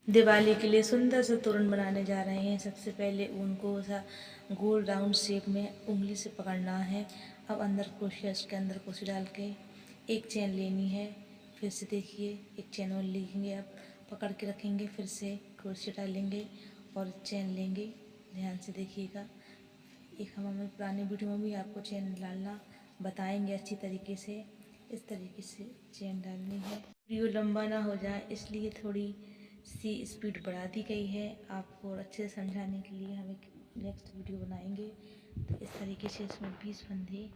दिवाली के लिए सुंदर सा तोरण बनाने जा रहे हैं। सबसे पहले ऊन को ऐसा गोल राउंड शेप में उंगली से पकड़ना है। अब अंदर क्रोशिया, इसके अंदर क्रोशिया डाल के एक चेन लेनी है। फिर से देखिए, एक चेन और लेंगे, अब पकड़ के रखेंगे, फिर से क्रोशिया डालेंगे और चेन लेंगे। ध्यान से देखिएगा। एक हम हमारे पुरानी वीडियो में भी आपको चेन डालना बताएंगे अच्छी तरीके से। इस तरीके से चेन डालनी है। वीडियो लंबा ना हो जाए इसलिए थोड़ी सी स्पीड बढ़ा दी गई है। आपको और अच्छे से समझाने के लिए हम एक नेक्स्ट वीडियो बनाएंगे। तो इस तरीके से इसमें 20 फंदे,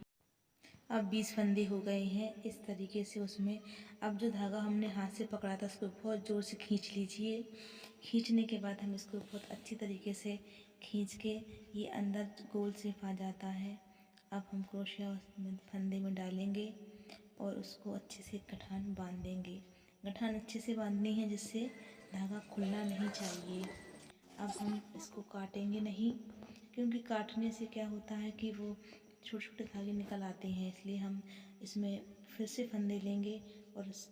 अब 20 फंदे हो गए हैं। इस तरीके से उसमें अब जो धागा हमने हाथ से पकड़ा था उसको बहुत ज़ोर से खींच लीजिए। खींचने के बाद हम इसको बहुत अच्छी तरीके से खींच के ये अंदर गोल शेप आ जाता है। अब हम क्रोशिया उसमें फंदे में डालेंगे और उसको अच्छे से गठान बांध देंगे। गठान अच्छे से बांधनी है जिससे धागा खुलना नहीं चाहिए। अब हम इसको काटेंगे नहीं, क्योंकि काटने से क्या होता है कि वो छोटे छोटे धागे निकल आते हैं। इसलिए हम इसमें फिर से फंदे लेंगे और उस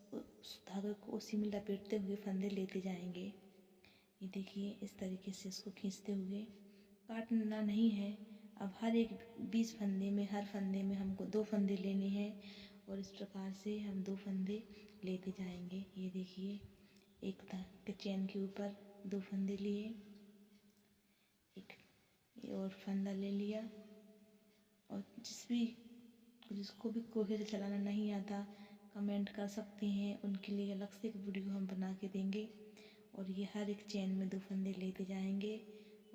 धागे को उसी में लपेटते हुए फंदे लेते जाएंगे। ये देखिए, इस तरीके से इसको खींचते हुए, काटना नहीं है। अब हर एक 20 फंदे में, हर फंदे में हमको 2 फंदे लेने हैं और इस प्रकार से हम 2 फंदे लेते जाएंगे। ये देखिए, एक धागे चेन के ऊपर 2 फंदे लिए, एक ये और फंदा ले लिया। और जिसको भी कोहे से चलाना नहीं आता कमेंट कर सकते हैं, उनके लिए अलग से एक वीडियो हम बना के देंगे। और ये हर एक चेन में 2 फंदे लेते जाएंगे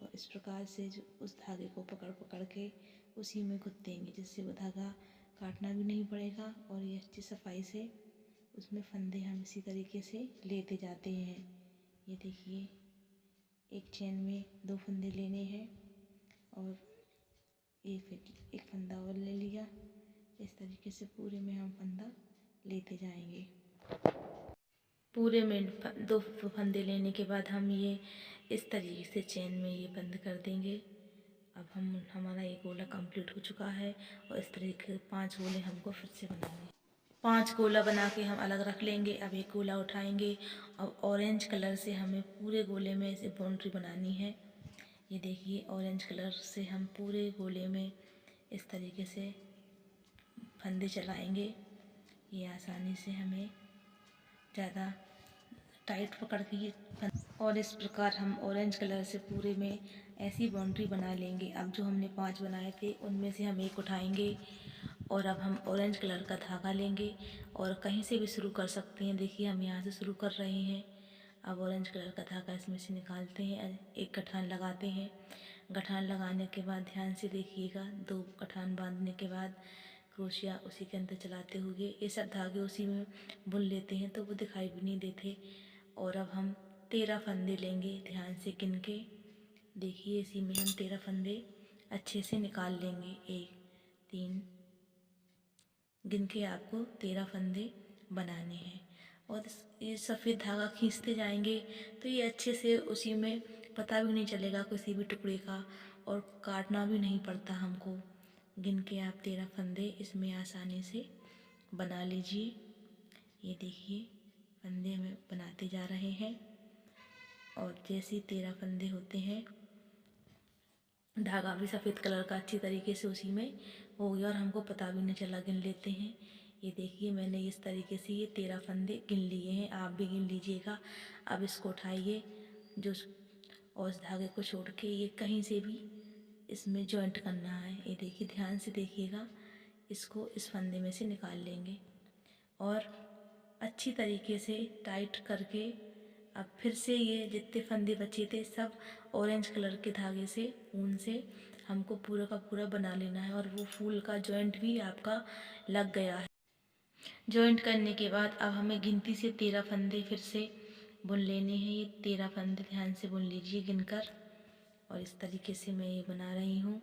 और इस प्रकार से जो उस धागे को पकड़ पकड़ के उसी में गुथेंगे, जिससे वो धागा काटना भी नहीं पड़ेगा और ये अच्छी सफाई से उसमें फंदे हम इसी तरीके से लेते जाते हैं। ये देखिए, एक चेन में 2 फंदे लेने हैं और एक फंदा और ले लिया। इस तरीके से पूरे में हम फंदा लेते जाएंगे। पूरे में 2 फंदे लेने के बाद हम ये इस तरीके से चेन में ये बंद कर देंगे। अब हमारा ये गोला कंप्लीट हो चुका है और इस तरीके के 5 गोले हमको फिर से बनाने। 5 गोला बना के हम अलग रख लेंगे। अब एक गोला उठाएंगे और ऑरेंज कलर से हमें पूरे गोले में ऐसे बाउंड्री बनानी है। ये देखिए, ऑरेंज कलर से हम पूरे गोले में इस तरीके से फंदे चलाएंगे। ये आसानी से हमें ज़्यादा टाइट पकड़ के ये और इस प्रकार हम ऑरेंज कलर से पूरे में ऐसी बाउंड्री बना लेंगे। अब जो हमने 5 बनाए थे उनमें से हम एक उठाएंगे और अब हम ऑरेंज कलर का धागा लेंगे और कहीं से भी शुरू कर सकते हैं। देखिए, हम यहाँ से शुरू कर रहे हैं। अब ऑरेंज कलर का धागा इसमें से निकालते हैं, एक गठान लगाते हैं। गठान लगाने के बाद ध्यान से देखिएगा, 2 गठान बांधने के बाद क्रोशिया उसी के अंदर चलाते हुए ये सब धागे उसी में बुन लेते हैं तो वो दिखाई भी नहीं देते। और अब हम 13 फंदे लेंगे, ध्यान से गिन के देखिए। इसी में हम 13 फंदे अच्छे से निकाल लेंगे। 1 3 गिन के आपको 13 फंदे बनाने हैं और ये सफ़ेद धागा खींचते जाएंगे तो ये अच्छे से उसी में पता भी नहीं चलेगा किसी भी टुकड़े का और काटना भी नहीं पड़ता हमको। गिन के आप 13 फंदे इसमें आसानी से बना लीजिए। ये देखिए, फंदे हमें बनाते जा रहे हैं और जैसे 13 फंदे होते हैं धागा भी सफ़ेद कलर का अच्छी तरीके से उसी में हो गया और हमको पता भी नहीं चला। गिन लेते हैं। ये देखिए, मैंने इस तरीके से ये 13 फंदे गिन लिए हैं, आप भी गिन लीजिएगा। अब इसको उठाइए जो और इस धागे को छोड़ के ये कहीं से भी इसमें जॉइंट करना है। ये देखिए, ध्यान से देखिएगा, इसको इस फंदे में से निकाल लेंगे और अच्छी तरीके से टाइट करके अब फिर से ये जितने फंदे बचे थे सब ऑरेंज कलर के धागे से, ऊन से हमको पूरा का पूरा बना लेना है। और वो फूल का जॉइंट भी आपका लग गया है। जॉइंट करने के बाद अब हमें गिनती से 13 फंदे फिर से बुन लेने हैं। ये 13 फंदे ध्यान से बुन लीजिए गिनकर। और इस तरीके से मैं ये बना रही हूँ।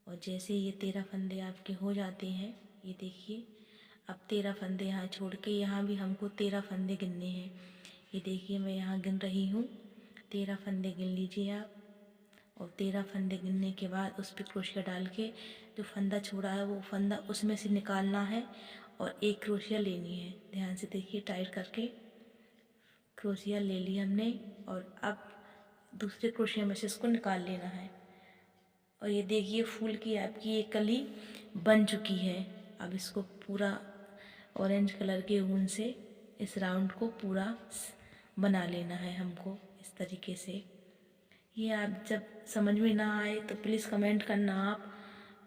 और जैसे ये 13 फंदे आपके हो जाते हैं, ये देखिए, अब 13 फंदे यहाँ छोड़ के यहाँ भी हमको 13 फंदे गिनने हैं। ये देखिए, मैं यहाँ गिन रही हूँ। 13 फंदे गिन लीजिए आप। और 13 फंदे गिनने के बाद उस पर क्रोशिया डाल के जो फंदा छोड़ा है वो फंदा उसमें से निकालना है और एक क्रोशिया लेनी है। ध्यान से देखिए, टाइट करके क्रोशिया ले लिया हमने और अब दूसरे क्रोशिया में से इसको निकाल लेना है। और ये देखिए फूल की आपकी एक कली बन चुकी है। अब इसको पूरा ऑरेंज कलर के ऊन से इस राउंड को पूरा बना लेना है हमको इस तरीके से। ये आप जब समझ में ना आए तो प्लीज़ कमेंट करना आप,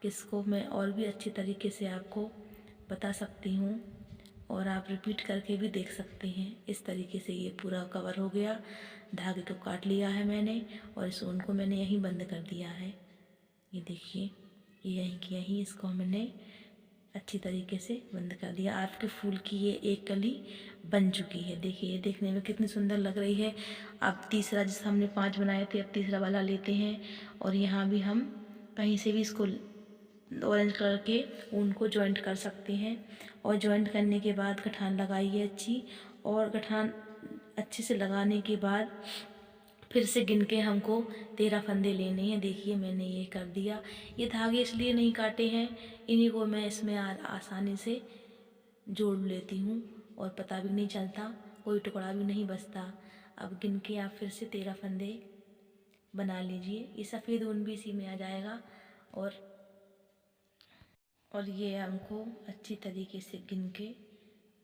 किसको मैं और भी अच्छी तरीके से आपको बता सकती हूँ और आप रिपीट करके भी देख सकते हैं। इस तरीके से ये पूरा कवर हो गया। धागे को काट लिया है मैंने और इस ऊन को मैंने यहीं बंद कर दिया है। ये देखिए ये यहीं की यहीं इसको मैंने अच्छी तरीके से बंद कर दिया। आपके फूल की ये एक कली बन चुकी है। देखिए ये देखने में कितनी सुंदर लग रही है। अब तीसरा, जैसे हमने 5 बनाए थे, अब तीसरा वाला लेते हैं और यहाँ भी हम कहीं से भी इसको ऑरेंज कलर के ऊन को जॉइंट कर सकते हैं। और जॉइंट करने के बाद गठान लगाइए अच्छी, और गठान अच्छे से लगाने के बाद फिर से गिन के हमको 13 फंदे लेने हैं। देखिए मैंने ये कर दिया। ये धागे इसलिए नहीं काटे हैं, इन्हीं को मैं इसमें आसानी से जोड़ लेती हूँ और पता भी नहीं चलता, कोई टुकड़ा भी नहीं बचता। अब गिन के आप फिर से 13 फंदे बना लीजिए। ये सफ़ेद ऊन भी इसी में आ जाएगा। और ये हमको अच्छी तरीके से गिन के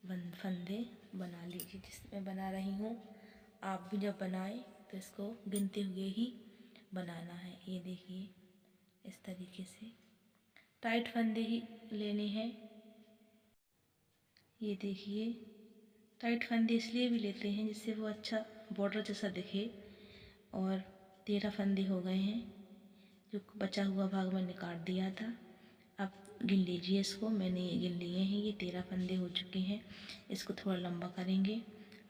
फंदे बना लीजिए। जिसमें बना रही हूँ, आप भी जब बनाए तो इसको गिनते हुए ही बनाना है। ये देखिए इस तरीके से टाइट फंदे ही लेने हैं। ये देखिए टाइट फंदे इसलिए भी लेते हैं जिससे वो अच्छा बॉर्डर जैसा दिखे। और 13 फंदे हो गए हैं, जो बचा हुआ भाग मैंने काट दिया था। अब गिन लीजिए इसको, मैंने ये गिन लिए हैं, ये 13 फंदे हो चुके हैं। इसको थोड़ा लंबा करेंगे।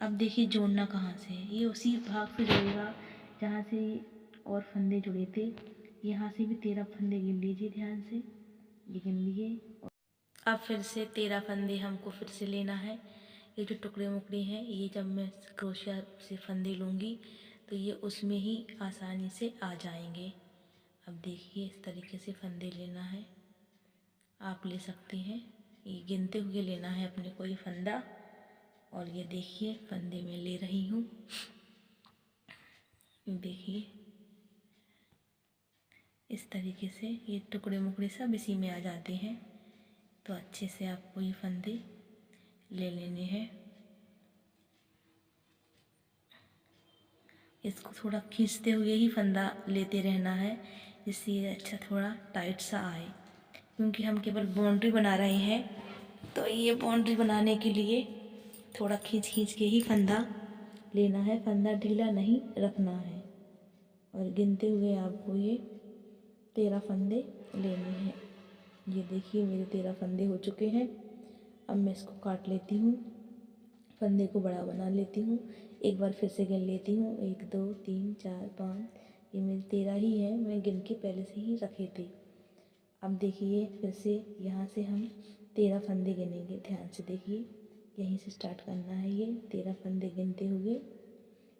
अब देखिए जोड़ना कहाँ से है, ये उसी भाग से जुड़ेगा जहाँ से और फंदे जुड़े थे। यहाँ से भी 13 फंदे गिन लीजिए ध्यान से, ये गिन लिए। अब फिर से 13 फंदे हमको फिर से लेना है। ये जो टुकड़े मुकड़े हैं, ये जब मैं क्रोशिया से फंदे लूँगी तो ये उसमें ही आसानी से आ जाएंगे। अब देखिए इस तरीके से फंदे लेना है, आप ले सकते हैं। ये गिनते हुए लेना है अपने को ये फंदा। और ये देखिए फंदे में ले रही हूँ, देखिए इस तरीके से ये टुकड़े मुकड़े सब इसी में आ जाते हैं। तो अच्छे से आपको ये फंदे ले लेने हैं। इसको थोड़ा खींचते हुए ही फंदा लेते रहना है, जिससे ये अच्छा थोड़ा टाइट सा आए। क्योंकि हम केवल बाउंड्री बना रहे हैं, तो ये बाउंड्री बनाने के लिए थोड़ा खींच खींच के ही फंदा लेना है, फंदा ढीला नहीं रखना है। और गिनते हुए आपको ये 13 फंदे लेने हैं। ये देखिए मेरे 13 फंदे हो चुके हैं। अब मैं इसको काट लेती हूँ, फंदे को बड़ा बना लेती हूँ। एक बार फिर से गिन लेती हूँ, 1 2 3 4 5, ये मेरे 13 ही है, मैं गिन के पहले से ही रखे थे। अब देखिए फिर से यहाँ से हम 13 फंदे गिनेंगे, ध्यान से देखिए। यहीं से स्टार्ट करना है, ये 13 फंदे गिनते हुए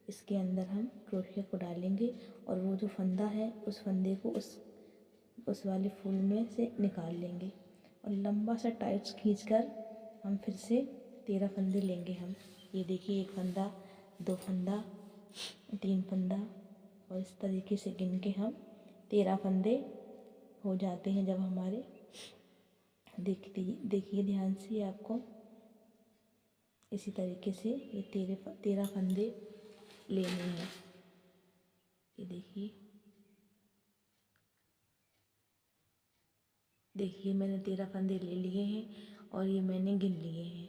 इसके अंदर हम क्रोशिया को डालेंगे। और वो जो फंदा है उस फंदे को उस वाले फूल में से निकाल लेंगे और लंबा सा टाइट खींच कर हम फिर से 13 फंदे लेंगे हम। ये देखिए 1 फंदा, 2 फंदा, 3 फंदा, और इस तरीके से गिन के हम 13 फंदे हो जाते हैं जब हमारे। देखिए ध्यान से आपको इसी तरीके से ये 13 फंदे लेने हैं। ये देखिए मैंने 13 फंदे ले लिए हैं और ये मैंने गिन लिए हैं।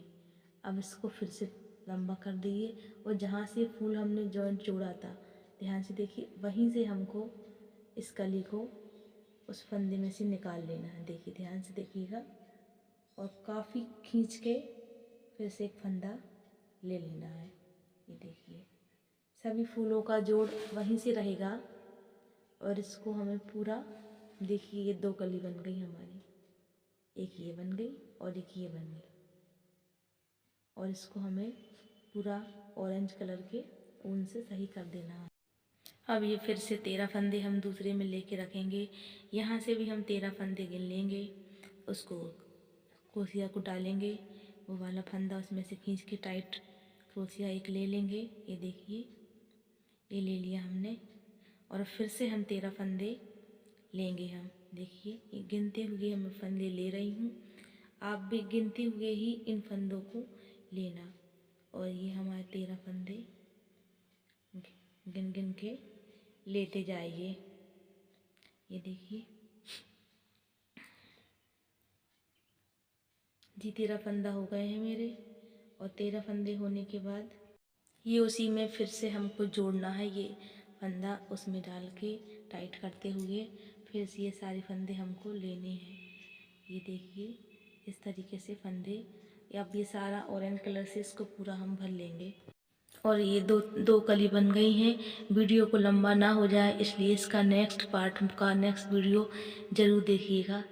अब इसको फिर से लंबा कर दिए और जहाँ से फूल हमने जॉइंट जोड़ा था, ध्यान से देखिए, वहीं से हमको इस कली को उस फंदे में से निकाल लेना है। देखिए ध्यान से देखिएगा, और काफ़ी खींच के फिर से एक फंदा ले लेना है। ये देखिए सभी फूलों का जोड़ वहीं से रहेगा। और इसको हमें पूरा, देखिए ये 2 कली बन गई हमारी, एक ये बन गई और एक ये बन गई। और इसको हमें पूरा ऑरेंज कलर के ऊन से सही कर देना है। अब ये फिर से 13 फंदे हम दूसरे में लेके रखेंगे। यहाँ से भी हम 13 फंदे गिन लेंगे, उसको क्रोशिया को डालेंगे, वो वाला फंदा उसमें से खींच के टाइट क्रोशिया एक ले लेंगे, ये देखिए ये ले लिया हमने। और फिर से हम 13 फंदे लेंगे। हम देखिए ये गिनते हुए मैं फंदे ले रही हूँ, आप भी गिनते हुए ही इन फंदों को लेना। और ये हमारे 13 फंदे गिन गिन के लेते जाइए। ये देखिए जी 13 फंदा हो गए हैं मेरे। और 13 फंदे होने के बाद ये उसी में फिर से हमको जोड़ना है। ये फंदा उसमें डाल के टाइट करते हुए फिर से ये सारे फंदे हमको लेने हैं। ये देखिए इस तरीके से फंदे, अब ये सारा ऑरेंज कलर से इसको पूरा हम भर लेंगे। और ये दो कली बन गई हैं। वीडियो को लंबा ना हो जाए इसलिए इसका नेक्स्ट पार्ट का नेक्स्ट वीडियो ज़रूर देखिएगा।